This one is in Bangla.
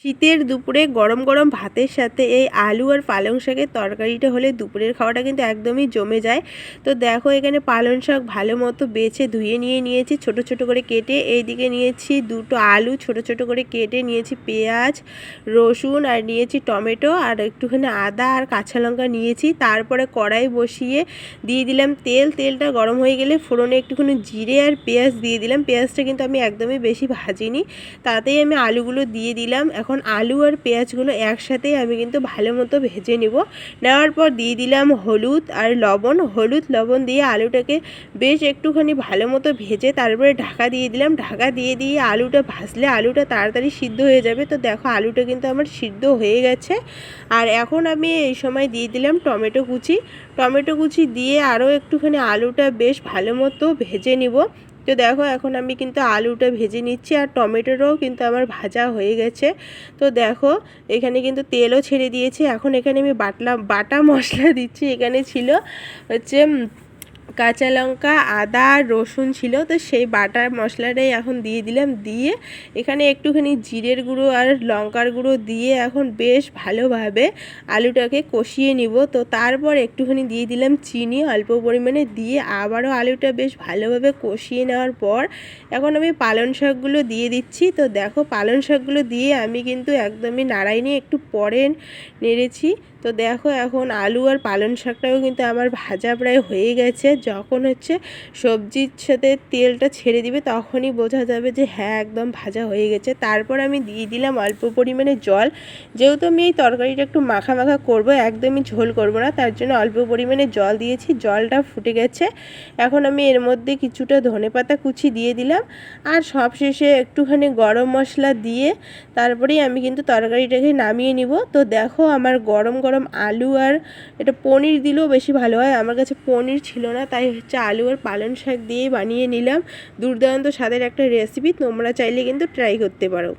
শীতের দুপুরে গরম গরম ভাতের সাথে এই আলু আর পালং শাকের তরকারিটা হলে দুপুরের খাওয়াটা কিন্তু একদমই জমে যায়। তো দেখো এখানে পালং শাক ভালো মতো বেছে ধুয়ে নিয়েছি ছোট ছোট করে কেটে। এইদিকে নিয়েছি দুটো আলু ছোট ছোট করে কেটে নিয়েছি, পেঁয়াজ, রসুন আর নিয়েছি টমেটো আর একটুখানি আদা আর কাঁচা লঙ্কা নিয়েছি। তারপরে কড়াই বসিয়ে দিয়ে দিলাম তেল। তেলটা গরম হয়ে গেলে ফোড়নে একটুখানি জিরে আর পেঁয়াজ দিয়ে দিলাম। পেঁয়াজটা কিন্তু আমি একদমই বেশি ভাজিনি, তাতেই আমি আলুগুলো দিয়ে দিলাম। এখন আলু আর পেঁয়াজগুলো একসাথেই আমি কিন্তু ভালো মতো ভেজে নেওয়ার পর দিয়ে দিলাম হলুদ আর লবণ। হলুদ লবণ দিয়ে আলুটাকে বেশ একটুখানি ভালো মতো ভেজে তারপরে ঢাকা দিয়ে দিলাম। ঢাকা দিয়ে আলুটা ভাজলে আলুটা তাড়াতাড়ি সিদ্ধ হয়ে যাবে। তো দেখো আলুটা কিন্তু আমার সিদ্ধ হয়ে গেছে। আর এখন আমি এই সময় দিয়ে দিলাম টমেটো কুচি। টমেটো কুচি দিয়ে আরও একটুখানি আলুটা বেশ ভালো মতো ভেজে নিব। তো দেখো এখন আমি কিন্তু আলুটা ভেজে নিচ্ছি আর টমেটোটাও কিন্তু আমার ভাজা হয়ে গেছে। তো দেখো এখানে কিন্তু তেলও ছেড়ে দিয়েছে। এখন এখানে আমি বাটা মশলা দিচ্ছি। এখানে ছিল হচ্ছে কাঁচা লঙ্কা, আদা আর রসুন ছিল, তো সেই বাটার মশলাটাই এখন দিয়ে দিলাম। দিয়ে এখানে একটুখানি জিরের গুঁড়ো আর লঙ্কার গুঁড়ো দিয়ে এখন বেশ ভালোভাবে আলুটাকে কষিয়ে নিব। তো তারপর একটুখানি দিয়ে দিলাম চিনি অল্প পরিমাণে, দিয়ে আবারও আলুটা বেশ ভালোভাবে কষিয়ে নেওয়ার পর এখন আমি পালং শাকগুলো দিয়ে দিচ্ছি। তো দেখো পালং শাকগুলো দিয়ে আমি কিন্তু একদমই নাড়াইনি, একটু পরে নেড়েছি। তো দেখো এখন আলু আর পালং শাকটাও কিন্তু আমার ভাজা প্রায় হয়ে গেছে। যখন হচ্ছে সবজির সাথে তেলটা ছেড়ে দিবে তখনই বোঝা যাবে যে হ্যাঁ একদম ভাজা হয়ে গেছে। তারপর আমি দিয়ে দিলাম অল্প পরিমাণে জল। যেহেতু আমি এই তরকারিটা একটু মাখা মাখা করব, একদমই ঝোল করব না, তার জন্য অল্প পরিমাণে জল দিয়েছি। জলটা ফুটে গেছে। এখন আমি এর মধ্যে কিছুটা ধনেপাতা কুচি দিয়ে দিলাম আর সবশেষে একটুখানি গরম মশলা দিয়ে তারপরেই আমি কিন্তু তরকারিটাকে নামিয়ে নিব। তো দেখো আমার গরম গরম আলু আর এটা পনির দিলেও বেশি ভালো হয়, আমার কাছে পনির ছিল না, তাই হচ্ছে আলু আর পালং শাক দিয়েই বানিয়ে নিলাম। দুর্দান্ত স্বাদের একটা রেসিপি, তোমরা চাইলে কিন্তু ট্রাই করতে পারো।